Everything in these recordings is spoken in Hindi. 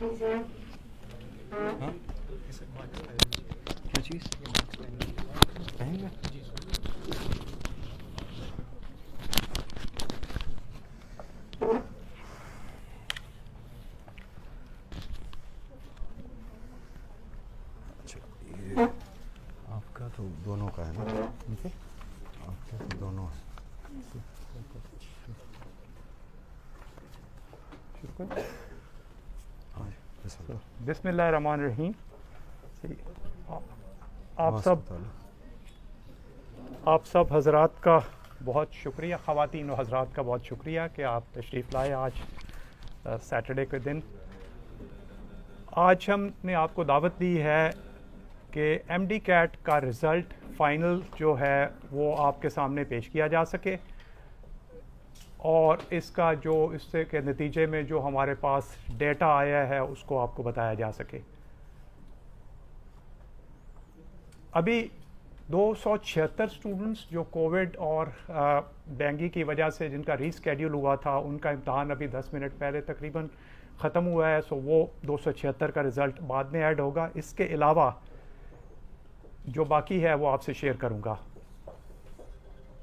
हाँ क्या चीज़ कहेंगे? अच्छा ये आपका तो दोनों का है ना? ठीक है, आपका तो दोनों है। शुक्र। हाँ जी, बिस्मिल्लाहिर्रहमानिर्रहीम। आप आवाज़ सब बता लो। आप सब हज़रात का बहुत शुक्रिया, ख़वातीन और हज़रात का बहुत शुक्रिया कि आप तशरीफ़ लाए आज सैटरडे के दिन। आज हमने आपको दावत दी है कि एमडी कैट का रिज़ल्ट फ़ाइनल जो है वो आपके सामने पेश किया जा सके और इसका जो इससे के नतीजे में जो हमारे पास डेटा आया है उसको आपको बताया जा सके। अभी 276 स्टूडेंट्स जो कोविड और डेंगू की वजह से जिनका रीस्केड्यूल हुआ था, उनका इम्तहान अभी 10 मिनट पहले तकरीबन ख़त्म हुआ है। सो वो 276 का रिज़ल्ट बाद में ऐड होगा। इसके अलावा जो बाकी है वो आपसे शेयर करूँगा।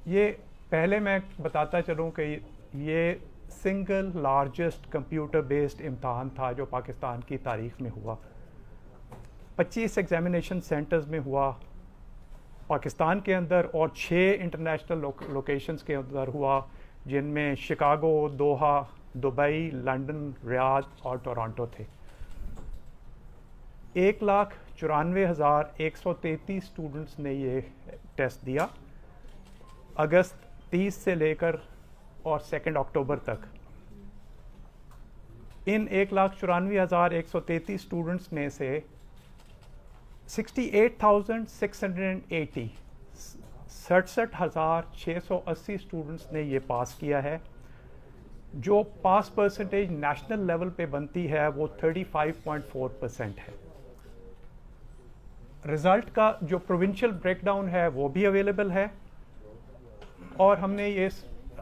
ये पहले मैं बताता चलूँ कि ये सिंगल लार्जेस्ट कंप्यूटर बेस्ड इम्तहान था जो पाकिस्तान की तारीख़ में हुआ। 25 एग्ज़ामिनेशन सेंटर्स में हुआ पाकिस्तान के अंदर और 6 इंटरनेशनल लोकेशंस के अंदर हुआ, जिनमें शिकागो, दोहा, दुबई, लंदन, रियाद और टोरंटो थे। 1,94,133 स्टूडेंट्स ने ये टेस्ट दिया अगस्त 30 से लेकर और 2 अक्टूबर तक। इन 1,94,133 स्टूडेंट्स में से 68,680 67,680 स्टूडेंट्स ने ये पास किया है। जो पास परसेंटेज नेशनल लेवल पे बनती है वो 35.4% है। रिज़ल्ट का जो प्रोविंशियल ब्रेकडाउन है वो भी अवेलेबल है और हमने ये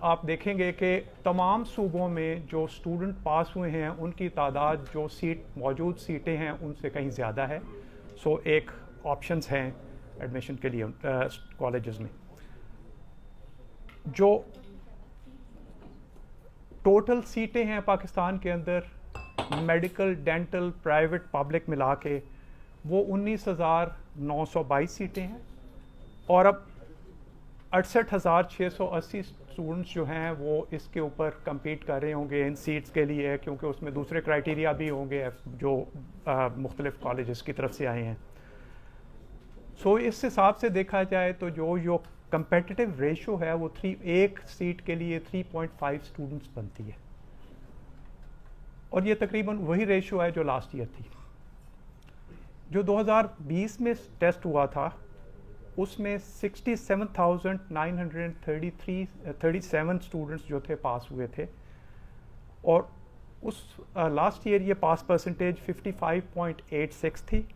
आप देखेंगे कि तमाम सूबों में जो स्टूडेंट पास हुए हैं उनकी तादाद जो मौजूद सीटें हैं उनसे कहीं ज़्यादा है। सो एक ऑप्शंस हैं एडमिशन के लिए कॉलेजेस में। जो टोटल सीटें हैं पाकिस्तान के अंदर मेडिकल, डेंटल, प्राइवेट, पब्लिक मिला के वो 19,922 सीटें हैं और अब 68,680 स्टूडेंट्स जो हैं वो इसके ऊपर compete कर रहे होंगे इन सीट्स के लिए, क्योंकि उसमें दूसरे क्राइटेरिया भी होंगे जो मुख्तलिफ कॉलेजेस की तरफ से आए हैं। सो इस हिसाब से देखा जाए तो जो कंपेटिटिव रेशो है वो एक सीट के लिए 3.5 स्टूडेंट्स बनती है और ये तकरीबन वही रेशो है जो लास्ट ईयर थी। जो 2020 में टेस्ट हुआ था उसमें 67,937 स्टूडेंट्स जो थे पास हुए थे और उस लास्ट ईयर ये पास परसेंटेज 55.86 थी।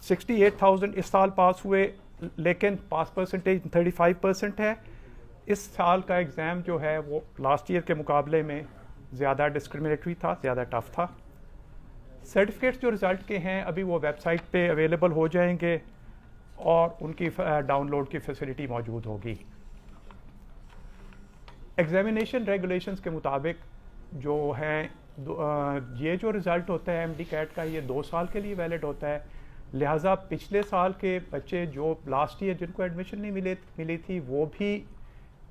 68,000 इस साल पास हुए लेकिन पास परसेंटेज 35% है। इस साल का एग्ज़ाम जो है वो लास्ट ईयर के मुकाबले में ज़्यादा डिस्क्रिमिनेटरी था, ज़्यादा टफ था। सर्टिफिकेट्स जो रिज़ल्ट के हैं अभी वो वेबसाइट पे अवेलेबल हो जाएंगे और उनकी डाउनलोड की फैसिलिटी मौजूद होगी। एग्ज़ामिनेशन रेगुलेशंस के मुताबिक जो हैं ये जो रिज़ल्ट होता है एमडी कैट का ये 2 साल के लिए वैलिड होता है। लिहाजा पिछले साल के बच्चे जो लास्ट ईयर जिनको एडमिशन नहीं मिली थी वो भी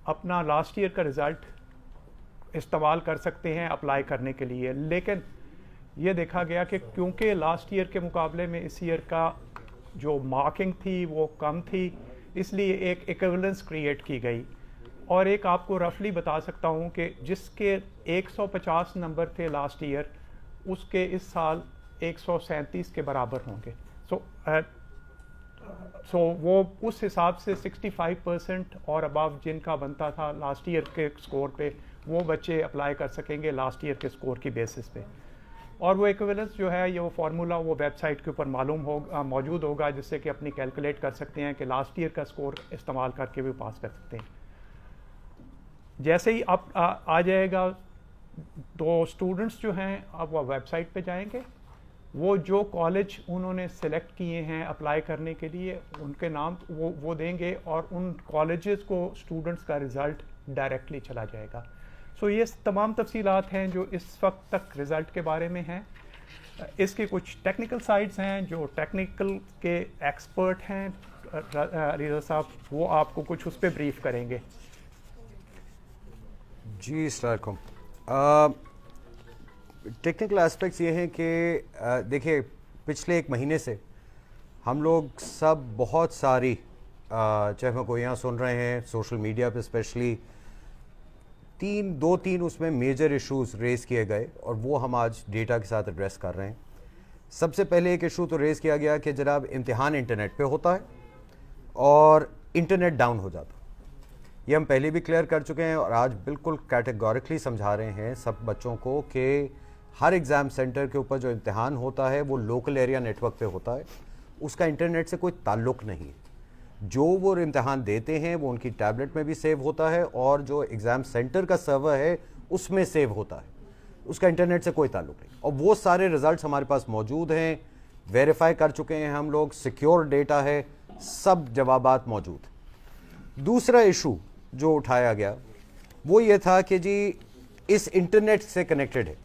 अपना लास्ट ईयर का रिज़ल्ट इस्तेमाल कर सकते हैं अप्लाई करने के लिए। लेकिन ये देखा गया कि क्योंकि लास्ट ईयर के मुकाबले में इस ईयर का जो मार्किंग थी वो कम थी, इसलिए एक इक्विवेलेंस क्रिएट की गई। और एक आपको रफली बता सकता हूँ कि जिसके 150 नंबर थे लास्ट ईयर उसके इस साल 137 के बराबर होंगे। सो वो उस हिसाब से 65% और अबव जिनका बनता था लास्ट ईयर के स्कोर पे वो बच्चे अप्लाई कर सकेंगे लास्ट ईयर के स्कोर की बेसिस पे। और वो इक्विवेलेंस जो है ये वो फार्मूला वो वेबसाइट के ऊपर मौजूद होगा, जिससे कि अपनी कैलकुलेट कर सकते हैं कि लास्ट ईयर का स्कोर इस्तेमाल करके भी पास कर सकते हैं। जैसे ही आप आ जाएगा तो स्टूडेंट्स जो हैं अब वो वेबसाइट पे जाएंगे, वो जो कॉलेज उन्होंने सेलेक्ट किए हैं अप्लाई करने के लिए उनके नाम वो देंगे और उन कॉलेजेस को स्टूडेंट्स का रिज़ल्ट डायरेक्टली चला जाएगा। सो ये तमाम तफसीलात हैं जो इस वक्त तक रिज़ल्ट के बारे में हैं। इसके कुछ टेक्निकल साइड्स हैं, जो टेक्निकल के एक्सपर्ट हैं रिजा साहब, वो आपको कुछ उस पर ब्रीफ करेंगे। जी अस्सलाम। टेक्निकल एस्पेक्ट्स ये हैं कि देखिए पिछले एक महीने से हम लोग सब बहुत सारी चाहे हम कोई यहाँ सुन रहे हैं सोशल मीडिया पे स्पेशली दो तीन उसमें मेजर इश्यूज रेज़ किए गए और वो हम आज डेटा के साथ एड्रेस कर रहे हैं। सबसे पहले एक इशू तो रेज़ किया गया कि जनाब इम्तिहान इंटरनेट पे होता है और इंटरनेट डाउन हो जाता है। ये हम पहले भी क्लियर कर चुके हैं और आज बिल्कुल कैटेगोरिकली समझा रहे हैं सब बच्चों को कि हर एग्ज़ाम सेंटर के ऊपर जो इम्तिहान होता है वो लोकल एरिया नेटवर्क पे होता है, उसका इंटरनेट से कोई ताल्लुक़ नहीं है। जो वो इम्तिहान देते हैं वो उनकी टैबलेट में भी सेव होता है और जो एग्ज़ाम सेंटर का सर्वर है उसमें सेव होता है, उसका इंटरनेट से कोई ताल्लुक़ नहीं। और वो सारे रिज़ल्ट्स हमारे पास मौजूद हैं, वेरीफाई कर चुके हैं हम लोग, सिक्योर डेटा है, सब जवाबात मौजूद। दूसरा इशू जो उठाया गया वो ये था कि जी इस इंटरनेट से कनेक्टेड है।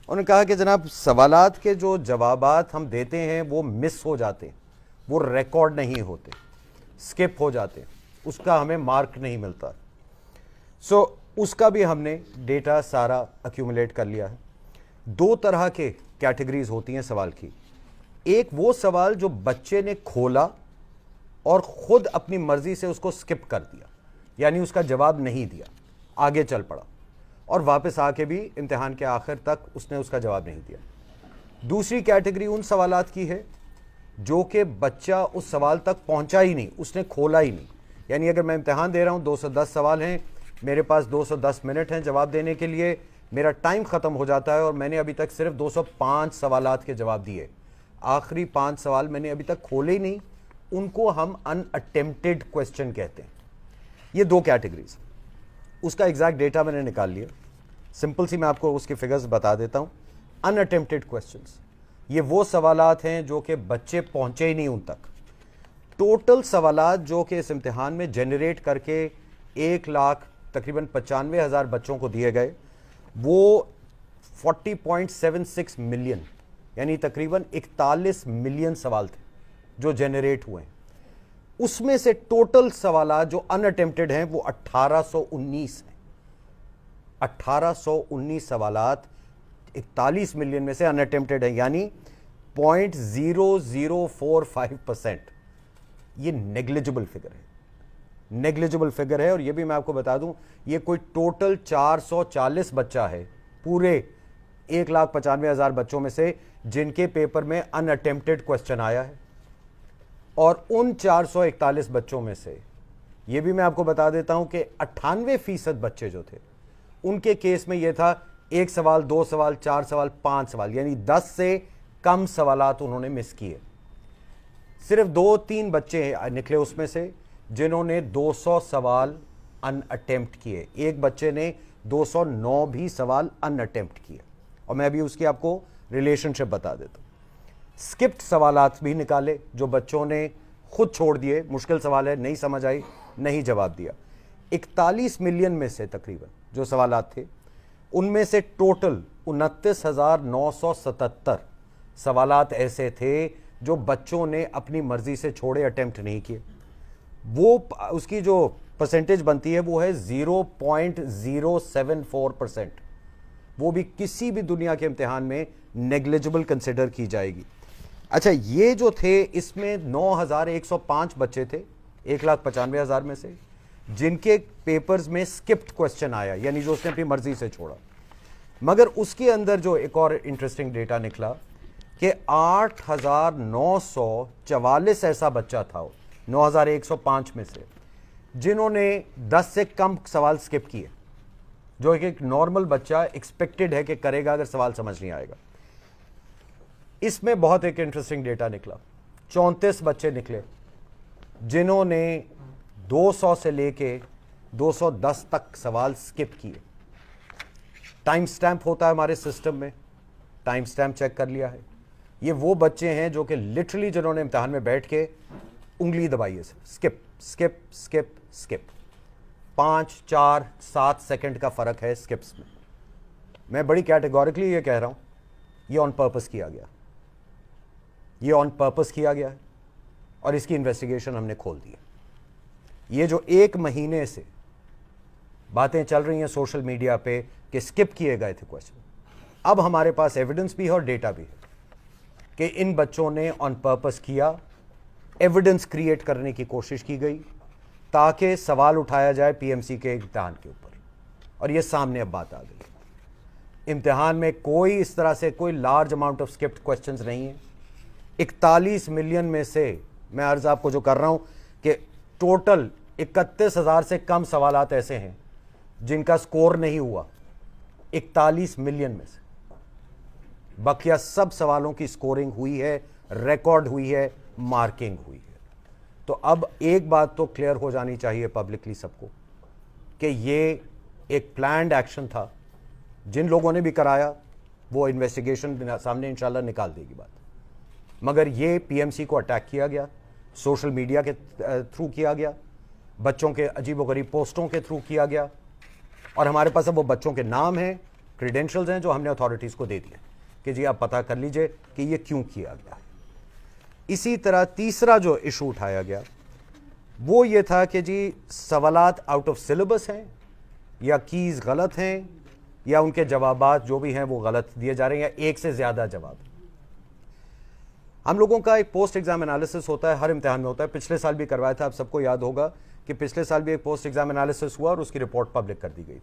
उन्होंने कहा कि जनाब सवालात के जो जवाबात हम देते हैं वो मिस हो जाते हैं, वो रिकॉर्ड नहीं होते, स्किप हो जाते हैं, उसका हमें मार्क नहीं मिलता। सो उसका भी हमने डेटा सारा अक्यूमुलेट कर लिया है। दो तरह के कैटेगरीज होती हैं सवाल की। एक वो सवाल जो बच्चे ने खोला और ख़ुद अपनी मर्ज़ी से उसको स्किप कर दिया, यानी उसका जवाब नहीं दिया, आगे चल पड़ा और वापस आके भी इम्तिहान के आखिर तक उसने उसका जवाब नहीं दिया। दूसरी कैटेगरी उन सवालात की है जो कि बच्चा उस सवाल तक पहुंचा ही नहीं, उसने खोला ही नहीं। यानी अगर मैं इम्तिहान दे रहा हूं, 210 सवाल हैं, मेरे पास 210 मिनट हैं जवाब देने के लिए, मेरा टाइम ख़त्म हो जाता है और मैंने अभी तक सिर्फ 205 सवालात के जवाब दिए, आखिरी 5 सवाल मैंने अभी तक खोले ही नहीं, उनको हम अनअटेम्प्टेड क्वेश्चन कहते हैं। ये दो कैटेगरीज, उसका एग्जैक्ट डेटा मैंने निकाल लिया। सिंपल सी मैं आपको उसके फिगर्स बता देता हूं। अनअटेम्प्टेड क्वेश्चंस ये वो सवालात हैं जो कि बच्चे पहुंचे ही नहीं उन तक। टोटल सवालात जो कि इस इम्तिहान में जनरेट करके 1 लाख तकरीबन 95,000 बच्चों को दिए गए, वो 40.76 मिलियन यानी तकरीबन 41 मिलियन सवाल थे जो जनरेट हुए हैं। उसमें से टोटल सवालात जो अनअटेम्प्टेड हैं वो 1819 हैं। 1819 सवालात 41 मिलियन में से अनअटेम्प्टेड है, यानी 0.0045%। ये नेग्लिजिबल फिगर है, नेग्लिजिबल फिगर है। और ये भी मैं आपको बता दूं, ये कोई टोटल 440 बच्चा है पूरे 1,95,000 बच्चों में से जिनके पेपर में अनअटेम्प्टेड क्वेश्चन आया है। और उन 441 बच्चों में से ये भी मैं आपको बता देता हूं कि 98% बच्चे जो थे उनके केस में यह था 1 सवाल, 2 सवाल, 4 सवाल, 5 सवाल, यानी 10 से कम सवालात उन्होंने मिस किए। सिर्फ 2-3 बच्चे निकले उसमें से जिन्होंने 200 सवाल अनअटेम्प्ट किए। एक बच्चे ने 209 भी सवाल अनअटेम्प्ट किए और मैं अभी उसकी आपको रिलेशनशिप बता देता हूं। स्किप्ड सवालात भी निकाले जो बच्चों ने खुद छोड़ दिए, मुश्किल सवाल है, नहीं समझ आई, नहीं जवाब दिया। 41 मिलियन में से तकरीबन जो सवालात थे उनमें से टोटल 29,977 सवालात ऐसे थे जो बच्चों ने अपनी मर्जी से छोड़े, अटेम्प्ट नहीं किए। वो उसकी जो परसेंटेज बनती है वो है 0.074%। वो भी किसी भी दुनिया के इम्तिहान में नेग्लिजिबल कंसिडर की जाएगी। अच्छा, ये जो थे इसमें 9,105 बच्चे थे 1,95,000 में से जिनके पेपर्स में स्किप्ड क्वेश्चन आया, यानी जो उसने अपनी मर्जी से छोड़ा। मगर उसके अंदर जो एक और इंटरेस्टिंग डेटा निकला कि 8,944 ऐसा बच्चा था 9,105 में से जिन्होंने 10 से कम सवाल स्किप किए, जो एक नॉर्मल बच्चा एक्सपेक्टेड है कि करेगा अगर सवाल समझ नहीं आएगा। इसमें बहुत एक इंटरेस्टिंग डेटा निकला, 34 बच्चे निकले जिन्होंने 200 से लेके 210 तक सवाल स्किप किए। टाइम स्टैम्प होता है हमारे सिस्टम में, टाइम स्टैम्प चेक कर लिया है। ये वो बच्चे हैं जो कि लिटरली जिन्होंने इम्तिहान में बैठ के उंगली दबाई है, skip skip skip skip, 5, 4, 7 second का फर्क है स्किप्स में। मैं बड़ी कैटेगोरिकली ये कह रहा हूं, ये ऑन पर्पस किया गया, ये ऑन पर्पस किया गया है और इसकी इन्वेस्टिगेशन हमने खोल दी है। ये जो 1 महीने से बातें चल रही हैं सोशल मीडिया पे कि स्किप किए गए थे क्वेश्चन, अब हमारे पास एविडेंस भी है और डेटा भी है कि इन बच्चों ने ऑन पर्पस किया, एविडेंस क्रिएट करने की कोशिश की गई ताकि सवाल उठाया जाए पीएमसी के इम्तिहान के ऊपर, और ये सामने अब बात आ गई। इम्तिहान में कोई इस तरह से कोई large amount of skipped questions नहीं है। 41 मिलियन में से मैं अर्ज आपको जो कर रहा हूं कि टोटल 31,000 से कम सवालात ऐसे हैं जिनका स्कोर नहीं हुआ, 41 मिलियन में से। बाकिया सब सवालों की स्कोरिंग हुई है, रिकॉर्ड हुई है, मार्किंग हुई है। तो अब एक बात तो क्लियर हो जानी चाहिए पब्लिकली सबको कि ये एक प्लान्ड एक्शन था। जिन लोगों ने भी कराया वो इन्वेस्टिगेशन सामने इंशाल्लाह निकाल देगी बात, मगर ये पीएमसी को अटैक किया गया, सोशल मीडिया के थ्रू किया गया, बच्चों के अजीबोगरीब पोस्टों के थ्रू किया गया, और हमारे पास अब वो बच्चों के नाम हैं, क्रेडेंशियल्स हैं जो हमने अथॉरिटीज़ को दे दिए कि जी आप पता कर लीजिए कि ये क्यों किया गया है। इसी तरह तीसरा जो इशू उठाया गया वो ये था कि जी सवालात आउट ऑफ सिलेबस हैं या कीज़ गलत हैं या उनके जवाबात जो भी हैं वो गलत दिए जा रहे हैं या एक से ज़्यादा जवाब। हम लोगों का एक पोस्ट एग्जाम एनालिसिस होता है, हर इम्तिहान में होता है। पिछले साल भी करवाया था, आप सबको याद होगा कि पिछले साल भी एक पोस्ट एग्जाम एनालिसिस हुआ और उसकी रिपोर्ट पब्लिक कर दी गई थी।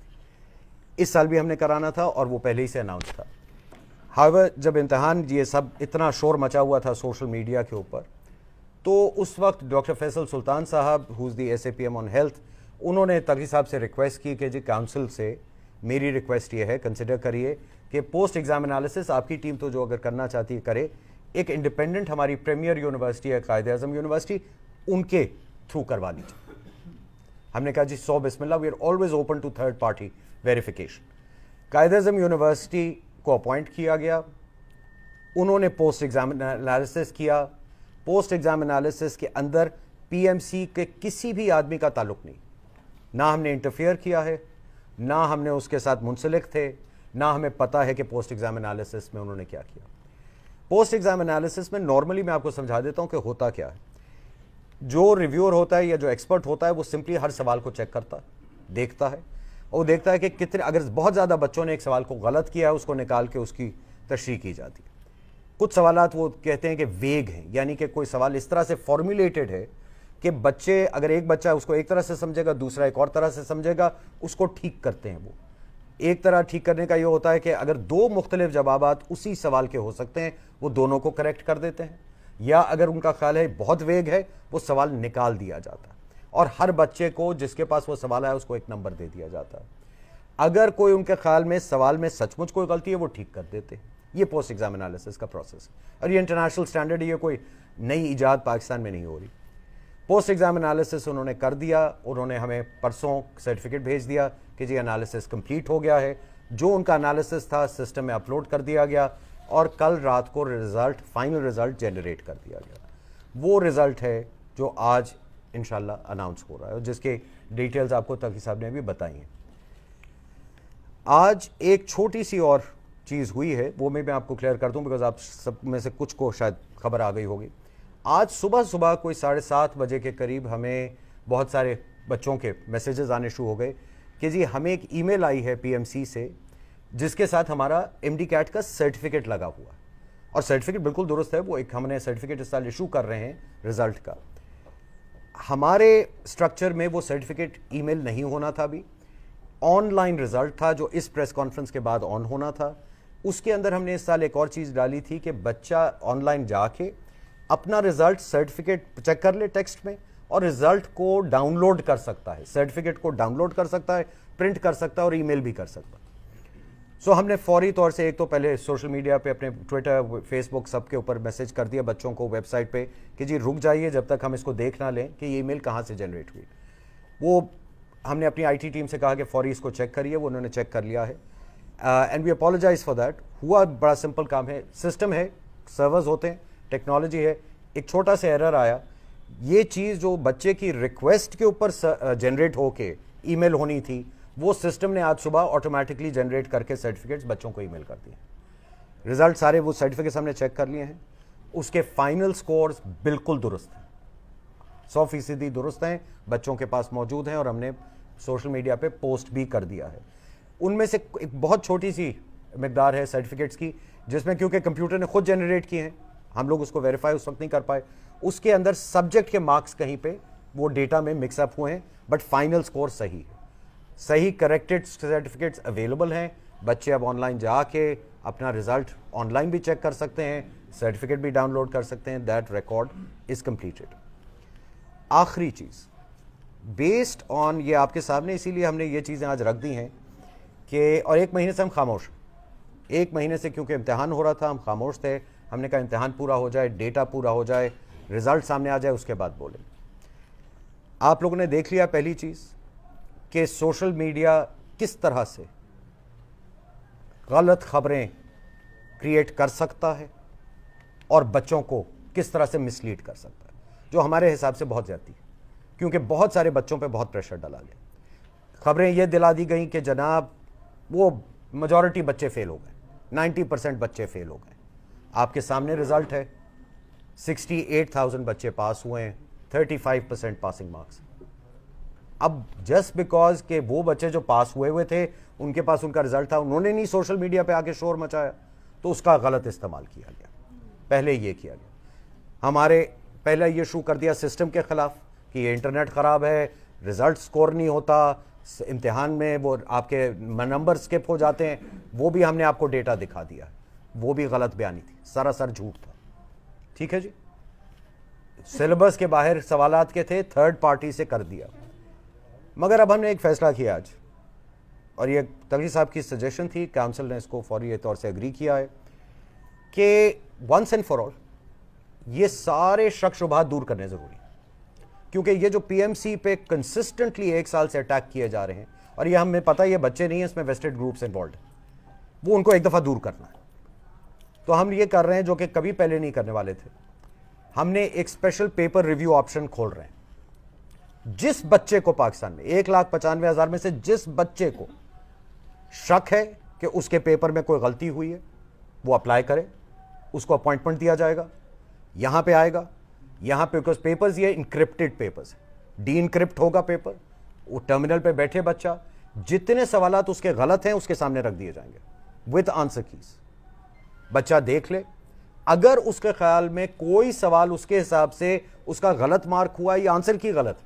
इस साल भी हमने कराना था और वो पहले ही से अनाउंस था। हाउएवर जब इम्तिहान ये सब इतना शोर मचा हुआ था सोशल मीडिया के ऊपर, तो उस वक्त डॉक्टर फैसल सुल्तान साहब who is the SAPM on health, उन्होंने तगी साहब से रिक्वेस्ट की कि जी काउंसिल से मेरी रिक्वेस्ट ये है, कंसिडर करिए कि पोस्ट एग्जाम एनालिसिस आपकी टीम तो जो अगर करना चाहती है करे, एक इंडिपेंडेंट हमारी प्रीमियर यूनिवर्सिटी है कायद-ए-आज़म यूनिवर्सिटी, उनके थ्रू करवा लीजिए। हमने कहा जी 100 बिस्मिल्लाह, we are always open to third party verification. Quaid-e-Azam University को अपॉइंट किया गया, उन्होंने पोस्ट एग्जाम एनालिसिस किया। पोस्ट एग्जाम एनालिसिस के अंदर पीएमसी के किसी भी आदमी का ताल्लुक नहीं, ना हमने इंटरफेयर किया है, ना हमने उसके साथ मुंसलिक थे, ना हमें पता है कि पोस्ट एग्जाम एनालिसिस में उन्होंने क्या किया। पोस्ट एग्जाम एनालिसिस में नॉर्मली मैं आपको समझा देता हूं कि होता क्या है। जो रिव्यूअर होता है या जो एक्सपर्ट होता है वो सिंपली हर सवाल को चेक करता है, देखता है, और देखता है कि कितने, अगर बहुत ज़्यादा बच्चों ने एक सवाल को गलत किया है उसको निकाल के उसकी तशरीह की जाती है। कुछ सवालात वो कहते हैं कि वेग हैं, यानी कि कोई सवाल इस तरह से फॉर्मुलेटेड है कि बच्चे, अगर एक बच्चा उसको एक तरह से समझेगा, दूसरा एक और तरह से समझेगा, उसको ठीक करते हैं। वो एक तरह ठीक करने का ये होता है कि अगर 2 मुख्तलिफ जवाबात उसी सवाल के हो सकते हैं, वो दोनों को करेक्ट कर देते हैं, या अगर उनका ख्याल है बहुत वेग है, वो सवाल निकाल दिया जाता है और हर बच्चे को जिसके पास वो सवाल है उसको एक नंबर दे दिया जाता है। अगर कोई उनके ख्याल में सवाल में सचमुच कोई गलती है वो ठीक कर देते हैं। ये पोस्ट एग्जाम एनालिसिस का प्रोसेस है और ये इंटरनेशनल स्टैंडर्ड, ये कोई नई इजाद पाकिस्तान में नहीं हो रही। पोस्ट एग्जाम एनालिसिस उन्होंने कर दिया, उन्होंने हमें परसों सर्टिफिकेट भेज दिया कि जी एनालिसिस कंप्लीट हो गया है। जो उनका एनालिसिस था सिस्टम में अपलोड कर दिया गया और कल रात को रिज़ल्ट, फाइनल रिज़ल्ट जनरेट कर दिया गया। वो रिज़ल्ट है जो आज इंशाल्लाह अनाउंस हो रहा है और जिसके डिटेल्स आपको तकी साहब ने भी बताई हैं। आज एक छोटी सी और चीज़ हुई है, वो मैं आपको क्लियर कर दूं, बिकॉज आप सब में से कुछ को शायद खबर आ गई होगी। आज सुबह कोई 7:30 बजे के करीब हमें बहुत सारे बच्चों के मैसेजेस आने शुरू हो गए कि जी हमें एक ईमेल आई है पीएमसी से जिसके साथ हमारा MD कैट का सर्टिफिकेट लगा हुआ है और सर्टिफिकेट बिल्कुल दुरुस्त है। वो एक हमने सर्टिफिकेट इस साल इशू कर रहे हैं रिजल्ट का। हमारे स्ट्रक्चर में वो सर्टिफिकेट ईमेल नहीं होना था, अभी ऑनलाइन रिजल्ट था जो इस प्रेस कॉन्फ्रेंस के बाद ऑन होना था। उसके अंदर हमने इस साल एक और चीज़ डाली थी कि बच्चा ऑनलाइन जाके अपना रिजल्ट सर्टिफिकेट चेक कर ले टेक्स्ट में और रिजल्ट को डाउनलोड कर सकता है, सर्टिफिकेट को डाउनलोड कर सकता है, प्रिंट कर सकता है और ईमेल भी कर सकता है। सो हमने फौरी तौर से एक तो पहले सोशल मीडिया पे, अपने ट्विटर, फेसबुक, सब के ऊपर मैसेज कर दिया बच्चों को वेबसाइट पे कि जी रुक जाइए जब तक हम इसको देख ना लें कि ये ईमेल कहाँ से जनरेट हुई। वो हमने अपनी IT टीम से कहा कि फौरी इसको चेक करिए, वो उन्होंने चेक कर लिया है। And we apologise for that. हुआ बड़ा सिंपल काम है, सिस्टम है, सर्वर्स होते हैं, टेक्नोलॉजी है, एक छोटा सा एरर आया, ये चीज़ जो बच्चे की रिक्वेस्ट के ऊपर जनरेट होके ईमेल होनी थी, वो सिस्टम ने आज सुबह ऑटोमेटिकली जनरेट करके सर्टिफिकेट्स बच्चों को ईमेल कर दिए। रिजल्ट सारे वो सर्टिफिकेट्स हमने चेक कर लिए हैं, उसके फाइनल स्कोर्स बिल्कुल दुरुस्त हैं, 100% दुरुस्त हैं, बच्चों के पास मौजूद हैं और हमने सोशल मीडिया पे पोस्ट भी कर दिया है। उनमें से एक बहुत छोटी सी मिकदार है सर्टिफिकेट्स की, जिसमें क्योंकि कंप्यूटर ने खुद जनरेट किए हैं, हम लोग उसको वेरीफाई उस वक्त नहीं कर पाए, उसके अंदर सब्जेक्ट के मार्क्स कहीं पे वो डेटा में मिक्सअप हुए हैं, बट फाइनल स्कोर सही है। सही करेक्टेड सर्टिफिकेट्स अवेलेबल हैं, बच्चे अब ऑनलाइन जाके अपना रिजल्ट ऑनलाइन भी चेक कर सकते हैं, सर्टिफिकेट भी डाउनलोड कर सकते हैं। That record is completed. आखिरी चीज़ बेस्ड ऑन ये आपके सामने, इसीलिए हमने ये चीज़ें आज रख दी हैं कि, और एक महीने से हम खामोश, एक महीने से क्योंकि इम्तिहान हो रहा था हम खामोश थे, हमने कहा इम्तिहान पूरा हो जाए, डेटा पूरा हो जाए, रिजल्ट सामने आ जाए, उसके बाद बोलें। आप लोगों ने देख लिया पहली चीज़ कि सोशल मीडिया किस तरह से गलत खबरें क्रिएट कर सकता है और बच्चों को किस तरह से मिसलीड कर सकता है, जो हमारे हिसाब से बहुत ज़्यादा है, क्योंकि बहुत सारे बच्चों पे बहुत प्रेशर डाला गया। खबरें ये दिला दी गई कि जनाब वो मेजॉरिटी बच्चे फेल हो गए, 90% बच्चे फेल हो गए। आपके सामने रिजल्ट है, 68,000 बच्चे पास हुए हैं, 35% पासिंग मार्क्स। अब जस्ट बिकॉज के वो बच्चे जो पास हुए थे उनके पास उनका रिजल्ट था, उन्होंने नहीं सोशल मीडिया पे आके शोर मचाया, तो उसका गलत इस्तेमाल किया गया। पहले ये किया गया, हमारे पहले ये शुरू कर दिया सिस्टम के खिलाफ कि ये इंटरनेट ख़राब है, रिजल्ट स्कोर नहीं होता, इम्तिहान में वो आपके नंबर स्किप हो जाते हैं, वो भी हमने आपको डेटा दिखा दिया, वो भी गलत बयानी थी, सरासर झूठ था। ठीक है जी, सिलेबस के बाहर सवालात के थे, थर्ड पार्टी से कर दिया। मगर अब हमने एक फैसला किया आज, और ये तगड़ी साहब की सजेशन थी, काउंसिल ने इसको फौरी तौर से एग्री किया है कि वंस एंड फॉर ऑल ये सारे शक शुबहात दूर करने ज़रूरी है, क्योंकि ये जो पीएमसी पे कंसिस्टेंटली 1 साल से अटैक किए जा रहे हैं, और ये हमें पता है ये बच्चे नहीं हैं, इसमें वेस्टेड ग्रुप्स इन्वॉल्व हैं, वो उनको एक दफ़ा दूर करना है। तो हम ये कर रहे हैं जो कि कभी पहले नहीं करने वाले थे, हमने एक स्पेशल पेपर रिव्यू ऑप्शन खोल रहे हैं। जिस बच्चे को पाकिस्तान में 1,95,000 में से जिस बच्चे को शक है कि उसके पेपर में कोई गलती हुई है, वो अप्लाई करे, उसको अपॉइंटमेंट दिया जाएगा, यहां पे आएगा, यहां पे बिकॉज पेपर्स ये इनक्रिप्टेड पेपर्स है, डी इनक्रिप्ट होगा पेपर, वो टर्मिनल पे बैठे बच्चा जितने सवालात उसके गलत हैं उसके सामने रख दिए जाएंगे विद आंसर कीज। बच्चा देख ले, अगर उसके ख्याल में कोई सवाल उसके हिसाब से उसका गलत मार्क हुआ या आंसर की गलत,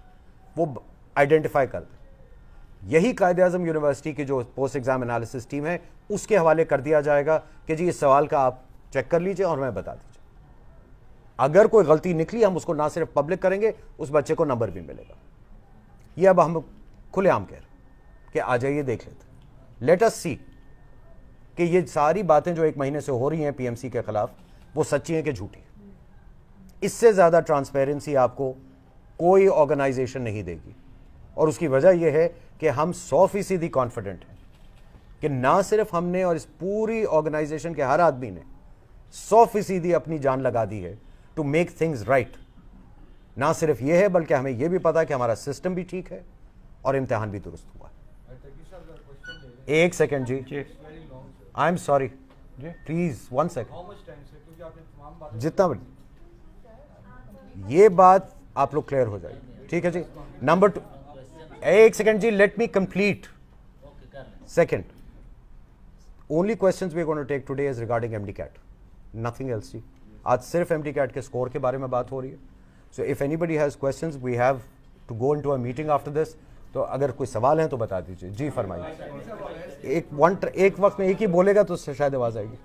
वो आइडेंटिफाई कर दे। यही कायदे-आज़म यूनिवर्सिटी की जो पोस्ट एग्जाम एनालिसिस टीम है उसके हवाले कर दिया जाएगा कि जी इस सवाल का आप चेक कर लीजिए और हमें बता दीजिए। अगर कोई गलती निकली हम उसको ना सिर्फ पब्लिक करेंगे, उस बच्चे को नंबर भी मिलेगा। ये अब हम खुलेआम कह रहे हैं कि आ जाइए देख लेते, लेट अस सी कि ये सारी बातें जो 1 महीने से हो रही हैं पीएमसी के खिलाफ वो सच्ची हैं कि झूठी है। इससे ज़्यादा ट्रांसपेरेंसी आपको कोई ऑर्गेनाइजेशन नहीं देगी, और उसकी वजह यह है कि हम 100% कॉन्फिडेंट हैं कि ना सिर्फ हमने और इस पूरी ऑर्गेनाइजेशन के हर आदमी ने 100% अपनी जान लगा दी है टू मेक थिंग्स राइट। ना सिर्फ ये है बल्कि हमें यह भी पता है कि हमारा सिस्टम भी ठीक है और इम्तिहान भी दुरुस्त हुआ है। एक सेकेंड जी, I am sorry please 1 second, जितना ये बात आप लोग क्लियर हो जाएगी। ठीक है जी। नंबर 2, एक सेकेंड जी, let me complete. Second, only questions we are going to take today is regarding MD-CAT, nothing else जी। आज सिर्फ MD-CAT के स्कोर के बारे में बात हो रही है। So if anybody has questions we have to go into a meeting after this. तो अगर कोई सवाल है तो बता दीजिए जी, फरमाइए। एक वक्त में एक ही बोलेगा तो शायद आवाज आएगी।